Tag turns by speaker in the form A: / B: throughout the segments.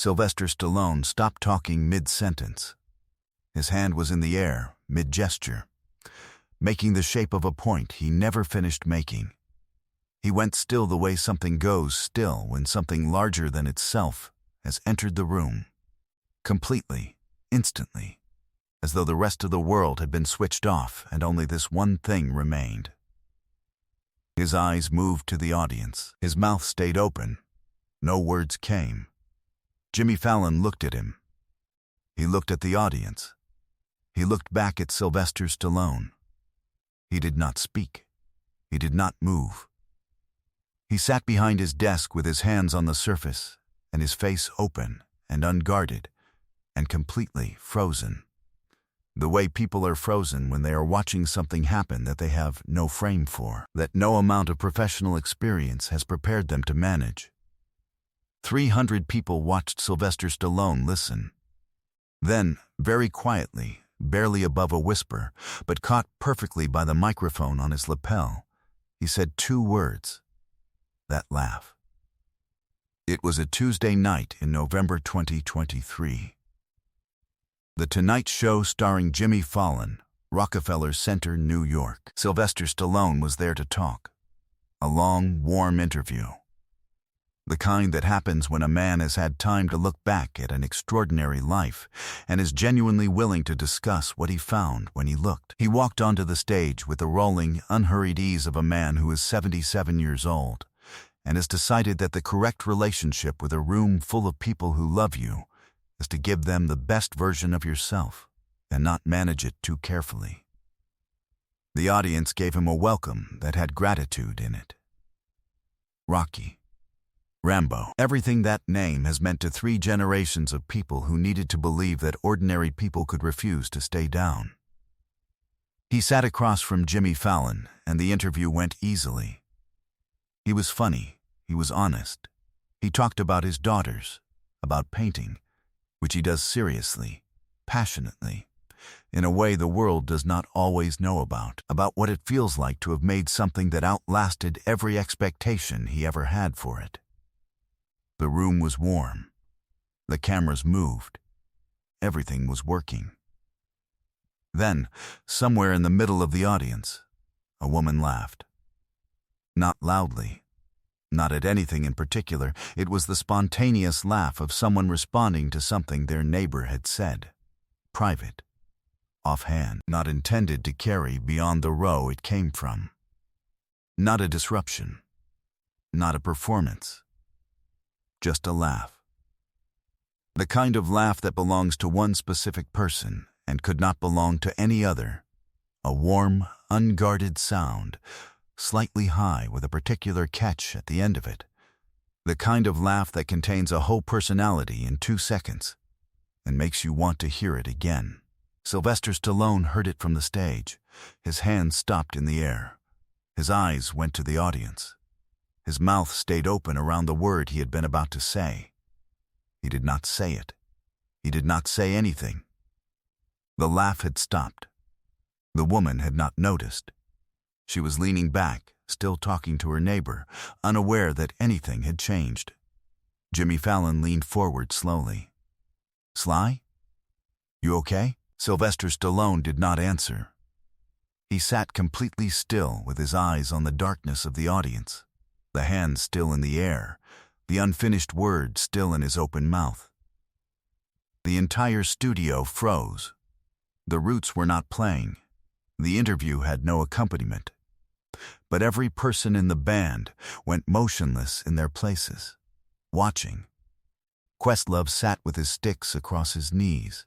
A: Sylvester Stallone stopped talking mid-sentence. His hand was in the air, mid-gesture, making the shape of a point he never finished making. He went still the way something goes still when something larger than itself has entered the room. Completely, instantly, as though the rest of the world had been switched off and only this one thing remained. His eyes moved to the audience. His mouth stayed open. No words came. Jimmy Fallon looked at him. He looked at the audience. He looked back at Sylvester Stallone. He did not speak. He did not move. He sat behind his desk with his hands on the surface and his face open and unguarded and completely frozen. The way people are frozen when they are watching something happen that they have no frame for, that no amount of professional experience has prepared them to manage. 300 people watched Sylvester Stallone listen. Then, very quietly, barely above a whisper, but caught perfectly by the microphone on his lapel, he said 2 words. That laugh. It was a Tuesday night in November 2023. The Tonight Show starring Jimmy Fallon, Rockefeller Center, New York. Sylvester Stallone was there to talk. A long, warm interview. The kind that happens when a man has had time to look back at an extraordinary life and is genuinely willing to discuss what he found when he looked. He walked onto the stage with the rolling, unhurried ease of a man who is 77 years old and has decided that the correct relationship with a room full of people who love you is to give them the best version of yourself and not manage it too carefully. The audience gave him a welcome that had gratitude in it. Rocky. Rambo. Everything that name has meant to 3 generations of people who needed to believe that ordinary people could refuse to stay down. He sat across from Jimmy Fallon, and the interview went easily. He was funny. He was honest. He talked about his daughters, about painting, which he does seriously, passionately, in a way the world does not always know about what it feels like to have made something that outlasted every expectation he ever had for it. The room was warm. The cameras moved. Everything was working. Then, somewhere in the middle of the audience, a woman laughed. Not loudly. Not at anything in particular. It was the spontaneous laugh of someone responding to something their neighbor had said. Private. Offhand. Not intended to carry beyond the row it came from. Not a disruption. Not a performance. Just a laugh. The kind of laugh that belongs to one specific person and could not belong to any other. A warm, unguarded sound, slightly high with a particular catch at the end of it. The kind of laugh that contains a whole personality in 2 seconds and makes you want to hear it again. Sylvester Stallone heard it from the stage. His hands stopped in the air. His eyes went to the audience. His mouth stayed open around the word he had been about to say. He did not say it. He did not say anything. The laugh had stopped. The woman had not noticed. She was leaning back, still talking to her neighbor, unaware that anything had changed. Jimmy Fallon leaned forward slowly. "Sly? You okay?" Sylvester Stallone did not answer. He sat completely still with his eyes on the darkness of the audience. The hands still in the air, the unfinished word still in his open mouth. The entire studio froze. The Roots were not playing. The interview had no accompaniment. But every person in the band went motionless in their places, watching. Questlove sat with his sticks across his knees.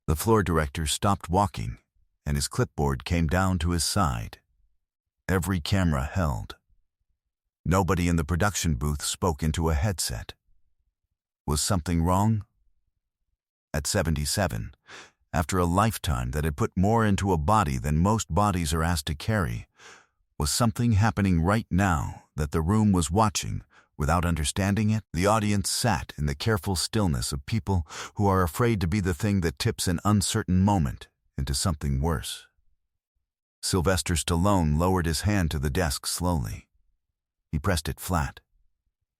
A: The floor director stopped walking, and his clipboard came down to his side. Every camera held. Nobody in the production booth spoke into a headset. Was something wrong? At 77, after a lifetime that had put more into a body than most bodies are asked to carry, was something happening right now that the room was watching without understanding it? The audience sat in the careful stillness of people who are afraid to be the thing that tips an uncertain moment into something worse. Sylvester Stallone lowered his hand to the desk slowly. He pressed it flat.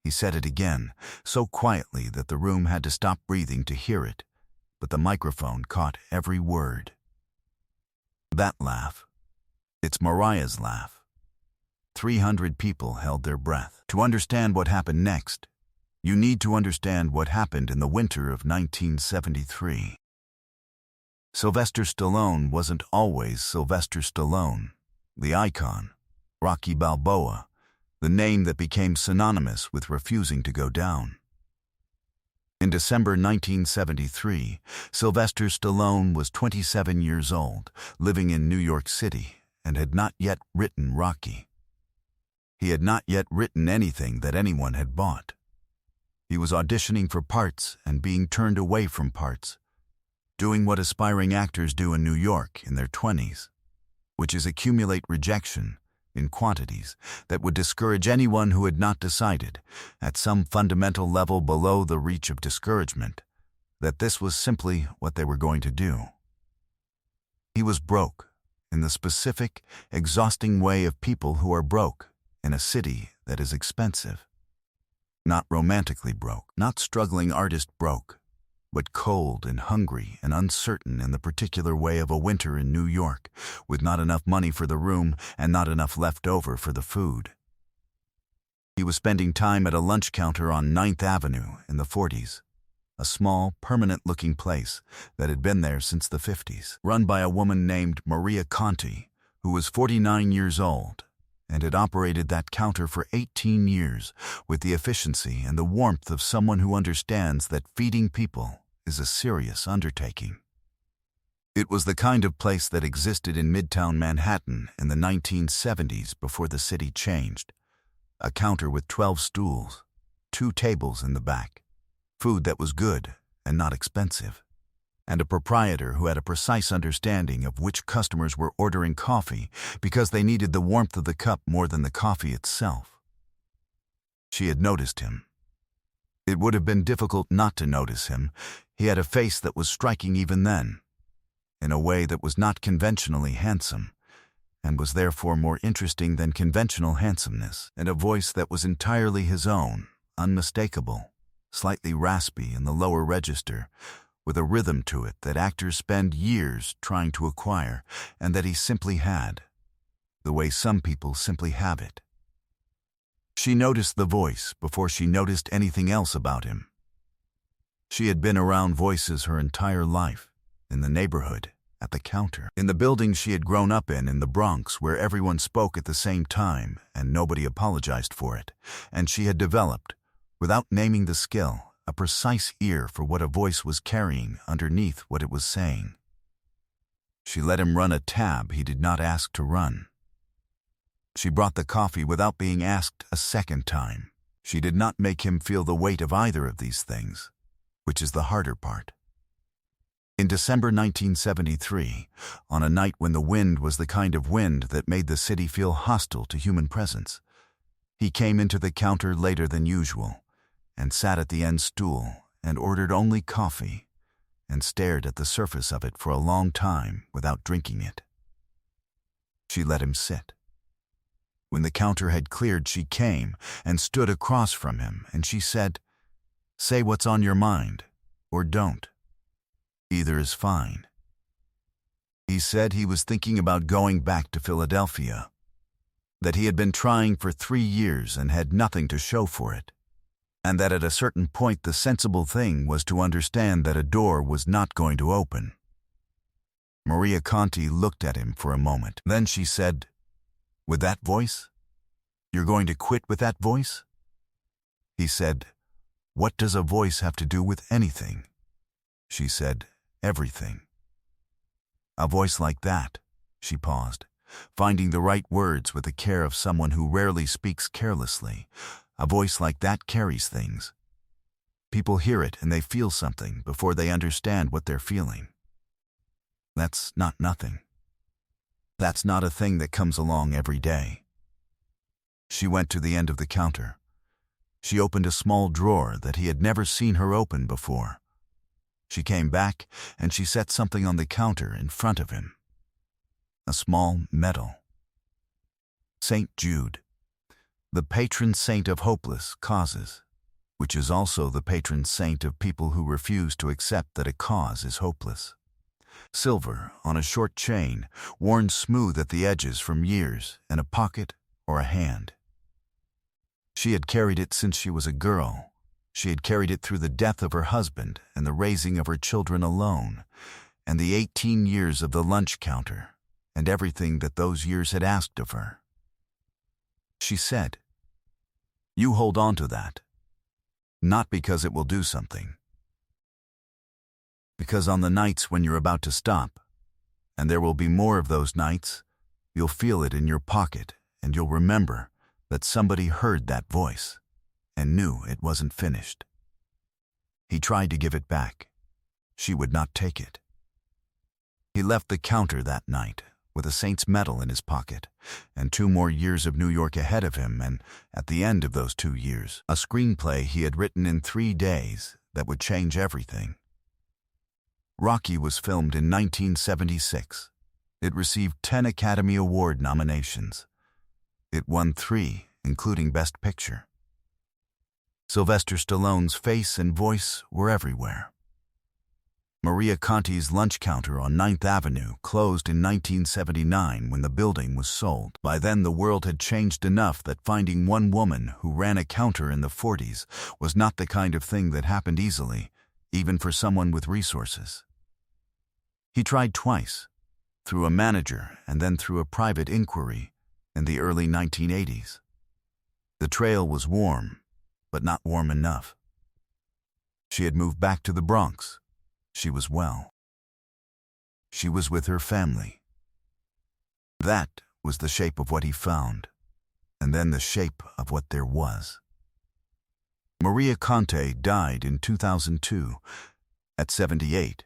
A: He said it again, so quietly that the room had to stop breathing to hear it, but the microphone caught every word. That laugh. It's Mariah's laugh. 300 people held their breath. To understand what happened next, you need to understand what happened in the winter of 1973. Sylvester Stallone wasn't always Sylvester Stallone, the icon, Rocky Balboa, the name that became synonymous with refusing to go down. In December 1973, Sylvester Stallone was 27 years old, living in New York City, and had not yet written Rocky. He had not yet written anything that anyone had bought. He was auditioning for parts and being turned away from parts, doing what aspiring actors do in New York in their 20s, which is accumulate rejection in quantities that would discourage anyone who had not decided, at some fundamental level below the reach of discouragement, that this was simply what they were going to do. He was broke, in the specific, exhausting way of people who are broke in a city that is expensive. Not romantically broke, not struggling artist broke, but cold and hungry and uncertain in the particular way of a winter in New York, with not enough money for the room and not enough left over for the food. He was spending time at a lunch counter on 9th Avenue in the 40s, a small, permanent-looking place that had been there since the 50s, run by a woman named Maria Conti, who was 49 years old, and had operated that counter for 18 years with the efficiency and the warmth of someone who understands that feeding people is a serious undertaking. It was the kind of place that existed in Midtown Manhattan in the 1970s before the city changed. A counter with 12 stools, 2 tables in the back, food that was good and not expensive, and a proprietor who had a precise understanding of which customers were ordering coffee because they needed the warmth of the cup more than the coffee itself. She had noticed him. It would have been difficult not to notice him. He had a face that was striking even then, in a way that was not conventionally handsome, and was therefore more interesting than conventional handsomeness, and a voice that was entirely his own, unmistakable, slightly raspy in the lower register, with a rhythm to it that actors spend years trying to acquire, and that he simply had, the way some people simply have it. She noticed the voice before she noticed anything else about him. She had been around voices her entire life, in the neighborhood, at the counter, in the building she had grown up in the Bronx, where everyone spoke at the same time and nobody apologized for it, and she had developed, without naming the skill, a precise ear for what a voice was carrying underneath what it was saying. She let him run a tab he did not ask to run. She brought the coffee without being asked a second time. She did not make him feel the weight of either of these things, which is the harder part. In December 1973, on a night when the wind was the kind of wind that made the city feel hostile to human presence, he came into the counter later than usual, and sat at the end stool and ordered only coffee and stared at the surface of it for a long time without drinking it. She let him sit. When the counter had cleared, she came and stood across from him, and she said, "Say what's on your mind, or don't. Either is fine." He said he was thinking about going back to Philadelphia, that he had been trying for 3 years and had nothing to show for it, and that at a certain point the sensible thing was to understand that a door was not going to open. Maria Conti looked at him for a moment. Then she said, "With that voice? You're going to quit with that voice?" He said, "What does a voice have to do with anything?" She said, "Everything." A voice like that, she paused, finding the right words with the care of someone who rarely speaks carelessly. A voice like that carries things. People hear it and they feel something before they understand what they're feeling. That's not nothing. That's not a thing that comes along every day. She went to the end of the counter. She opened a small drawer that he had never seen her open before. She came back and she set something on the counter in front of him. A small medal. St. Jude. the patron saint of hopeless causes, which is also the patron saint of people who refuse to accept that a cause is hopeless. Silver on a short chain, worn smooth at the edges from years, in a pocket or a hand. She had carried it since she was a girl. She had carried it through the death of her husband and the raising of her children alone, and the 18 years of the lunch counter, and everything that those years had asked of her. She said, "You hold on to that. Not because it will do something. Because on the nights when you're about to stop, and there will be more of those nights, you'll feel it in your pocket, and you'll remember that somebody heard that voice and knew it wasn't finished." He tried to give it back. She would not take it. He left the counter that night with a saint's medal in his pocket and 2 more years of New York ahead of him, and at the end of those 2 years, a screenplay he had written in 3 days that would change everything. Rocky was filmed in 1976. It received 10 Academy Award nominations. It won 3, including Best Picture. Sylvester Stallone's face and voice were everywhere. Maria Conti's lunch counter on 9th Avenue closed in 1979 when the building was sold. By then, the world had changed enough that finding one woman who ran a counter in the 40s was not the kind of thing that happened easily, even for someone with resources. He tried twice, through a manager and then through a private inquiry, in the early 1980s. The trail was warm, but not warm enough. She had moved back to the Bronx. She was well. She was with her family. That was the shape of what he found, and then the shape of what there was. Maria Conti died in 2002, at 78,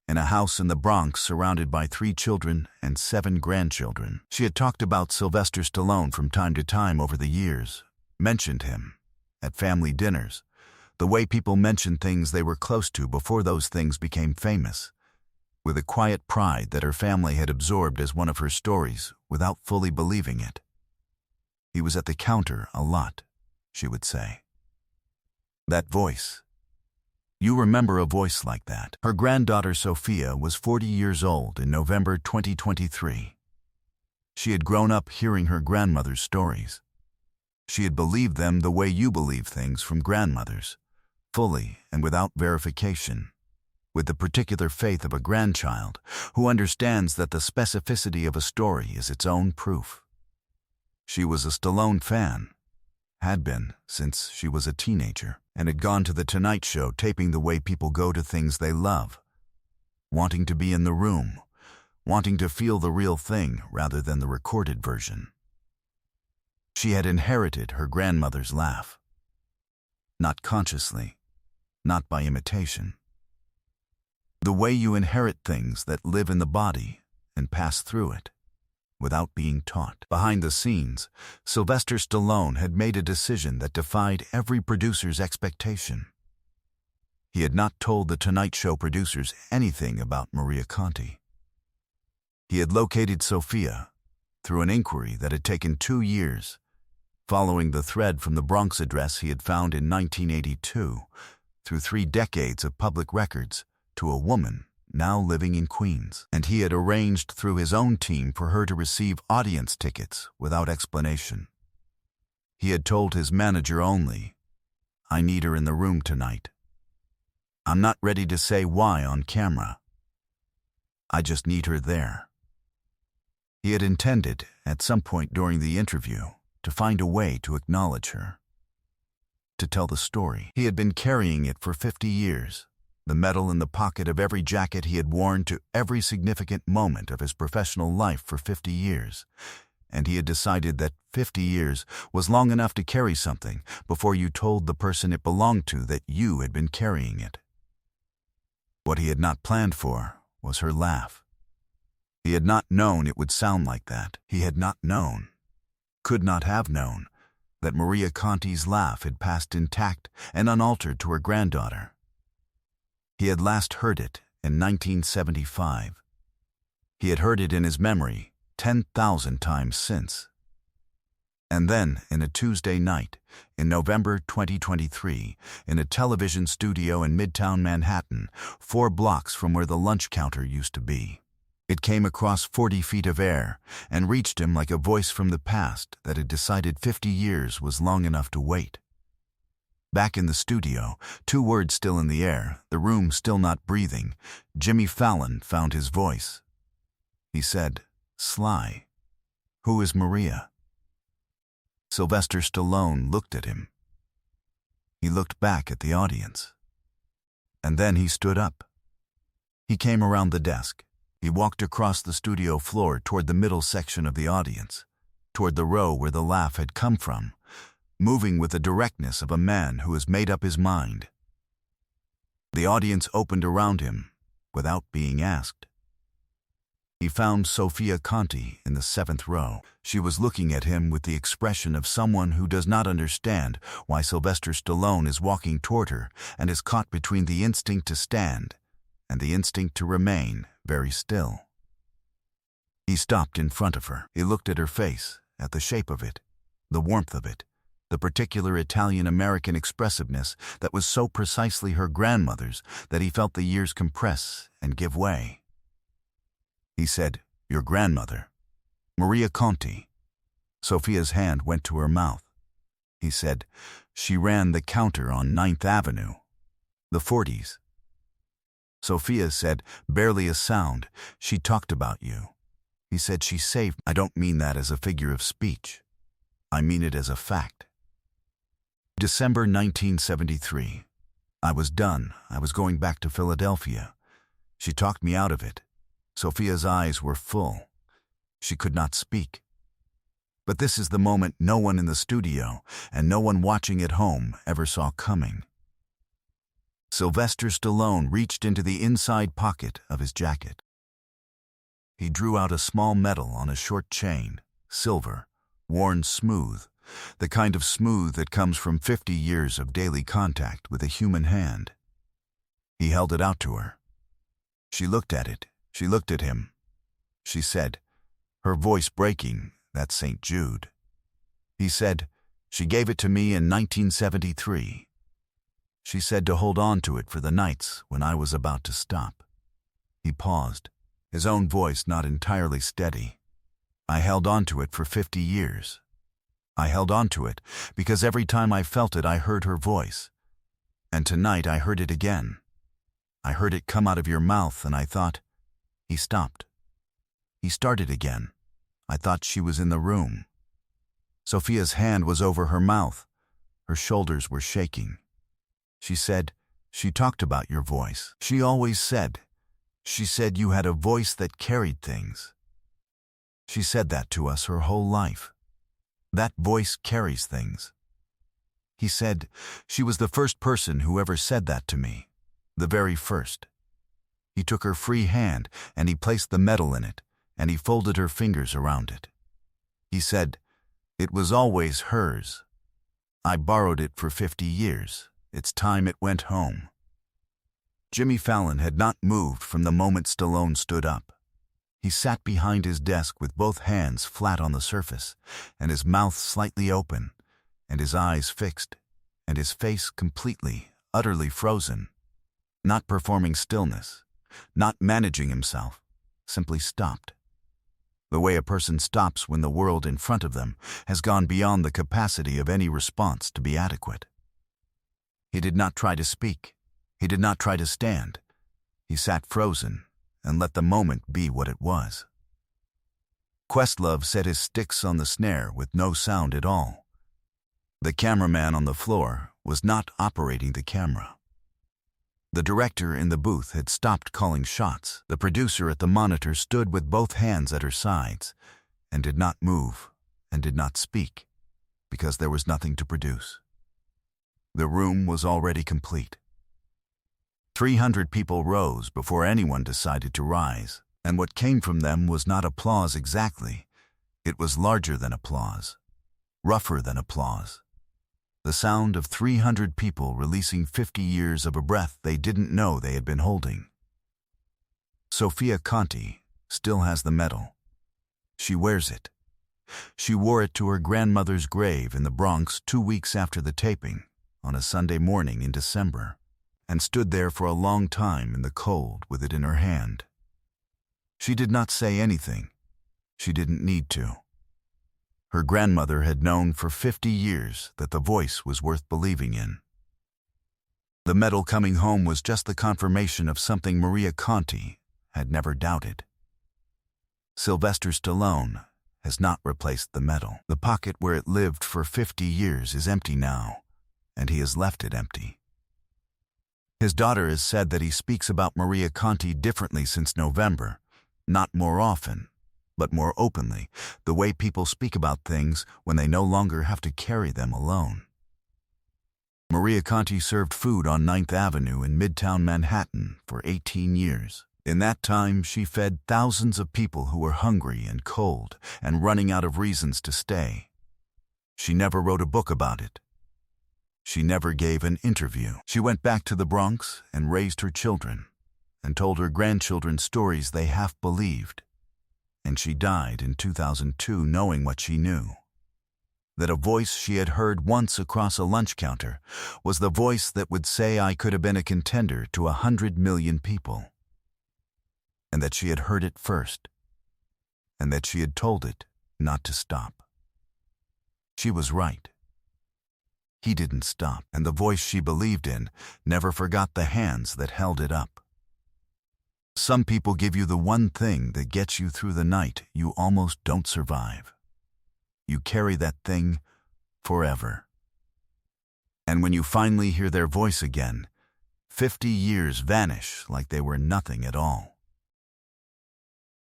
A: in a house in the Bronx surrounded by 3 children and 7 grandchildren. She had talked about Sylvester Stallone from time to time over the years, mentioned him at family dinners, the way people mentioned things they were close to before those things became famous, with a quiet pride that her family had absorbed as one of her stories without fully believing it. He was at the counter a lot, she would say. That voice. You remember a voice like that. Her granddaughter Sophia was 40 years old in November 2023. She had grown up hearing her grandmother's stories. She had believed them the way you believe things from grandmothers, fully and without verification, with the particular faith of a grandchild who understands that the specificity of a story is its own proof. She was a Stallone fan, had been since she was a teenager, and had gone to The Tonight Show taping the way people go to things they love, wanting to be in the room, wanting to feel the real thing rather than the recorded version. She had inherited her grandmother's laugh. Not consciously, not by imitation. The way you inherit things that live in the body and pass through it, without being taught. Behind the scenes, Sylvester Stallone had made a decision that defied every producer's expectation. He had not told The Tonight Show producers anything about Maria Conti. He had located Sophia through an inquiry that had taken 2 years, following the thread from the Bronx address he had found in 1982, through 3 decades of public records, to a woman now living in Queens. And he had arranged through his own team for her to receive audience tickets without explanation. He had told his manager only, "I need her in the room tonight. I'm not ready to say why on camera. I just need her there." He had intended, at some point during the interview, to find a way to acknowledge her, to tell the story. He had been carrying it for 50 years, the medal in the pocket of every jacket he had worn to every significant moment of his professional life for 50 years, and he had decided that 50 years was long enough to carry something before you told the person it belonged to that you had been carrying it. What he had not planned for was her laugh. He had not known it would sound like that. He had not known, could not have known, that Maria Conti's laugh had passed intact and unaltered to her granddaughter. He had last heard it in 1975. He had heard it in his memory 10,000 times since. And then, in a Tuesday night, in November 2023, in a television studio in Midtown Manhattan, 4 blocks from where the lunch counter used to be, it came across 40 feet of air and reached him like a voice from the past that had decided 50 years was long enough to wait. Back in the studio, 2 words still in the air, the room still not breathing, Jimmy Fallon found his voice. He said, "Sly, who is Maria?" Sylvester Stallone looked at him. He looked back at the audience. And then he stood up. He came around the desk. He walked across the studio floor toward the middle section of the audience, toward the row where the laugh had come from, moving with the directness of a man who has made up his mind. The audience opened around him without being asked. He found Sofia Conti in the 7th row. She was looking at him with the expression of someone who does not understand why Sylvester Stallone is walking toward her and is caught between the instinct to stand and the instinct to remain very still. He stopped in front of her. He looked at her face, at the shape of it, the warmth of it, the particular Italian-American expressiveness that was so precisely her grandmother's that he felt the years compress and give way. He said, "Your grandmother, Maria Conti." Sofia's hand went to her mouth. He said, "She ran the counter on 9th Avenue, the 40s. Sophia said, barely a sound, "She talked about you." He said, "She saved." I don't mean that as a figure of speech. I mean it as a fact. December 1973. I was done. I was going back to Philadelphia. She talked me out of it. Sophia's eyes were full. She could not speak. But this is the moment no one in the studio and no one watching at home ever saw coming. Sylvester Stallone reached into the inside pocket of his jacket. He drew out a small medal on a short chain, silver, worn smooth, the kind of smooth that comes from 50 years of daily contact with a human hand. He held it out to her. She looked at it. She looked at him. She said, her voice breaking, "That's St. Jude." He said, "She gave it to me in 1973. She said to hold on to it for the nights when I was about to stop." He paused, his own voice not entirely steady. "I held on to it for 50 years. I held on to it because every time I felt it I heard her voice. And tonight I heard it again. I heard it come out of your mouth and I thought..." He stopped. He started again. "I thought she was in the room." Sophia's hand was over her mouth. Her shoulders were shaking. She said, "She talked about your voice. She always said. She said you had a voice that carried things. She said that to us her whole life. That voice carries things." He said, "She was the first person who ever said that to me. The very first." He took her free hand and he placed the medal in it and he folded her fingers around it. He said, "It was always hers. I borrowed it for 50 years. It's time it went home." Jimmy Fallon had not moved from the moment Stallone stood up. He sat behind his desk with both hands flat on the surface and his mouth slightly open and his eyes fixed and his face completely, utterly frozen, not performing stillness, not managing himself, simply stopped. The way a person stops when the world in front of them has gone beyond the capacity of any response to be adequate. He did not try to speak. He did not try to stand. He sat frozen and let the moment be what it was. Questlove set his sticks on the snare with no sound at all. The cameraman on the floor was not operating the camera. The director in the booth had stopped calling shots. The producer at the monitor stood with both hands at her sides and did not move and did not speak because there was nothing to produce. The room was already complete. 300 people rose before anyone decided to rise, and what came from them was not applause exactly. It was larger than applause, rougher than applause. The sound of 300 people releasing 50 years of a breath they didn't know they had been holding. Sofia Conti still has the medal. She wears it. She wore it to her grandmother's grave in the Bronx 2 weeks after the taping, on a Sunday morning in December, and stood there for a long time in the cold with it in her hand. She did not say anything. She didn't need to. Her grandmother had known for 50 years that the voice was worth believing in. The medal coming home was just the confirmation of something Maria Conti had never doubted. Sylvester Stallone has not replaced the medal. The pocket where it lived for 50 years is empty now, and he has left it empty. His daughter has said that he speaks about Maria Conti differently since November, not more often, but more openly, the way people speak about things when they no longer have to carry them alone. Maria Conti served food on 9th Avenue in Midtown Manhattan for 18 years. In that time, she fed thousands of people who were hungry and cold and running out of reasons to stay. She never wrote a book about it. She never gave an interview. She went back to the Bronx and raised her children and told her grandchildren stories they half believed. And she died in 2002 knowing what she knew. That a voice she had heard once across a lunch counter was the voice that would say I could have been a contender to 100 million people. And that she had heard it first. And that she had told it not to stop. She was right. He didn't stop, and the voice she believed in never forgot the hands that held it up. Some people give you the one thing that gets you through the night you almost don't survive. You carry that thing forever. And when you finally hear their voice again, 50 years vanish like they were nothing at all.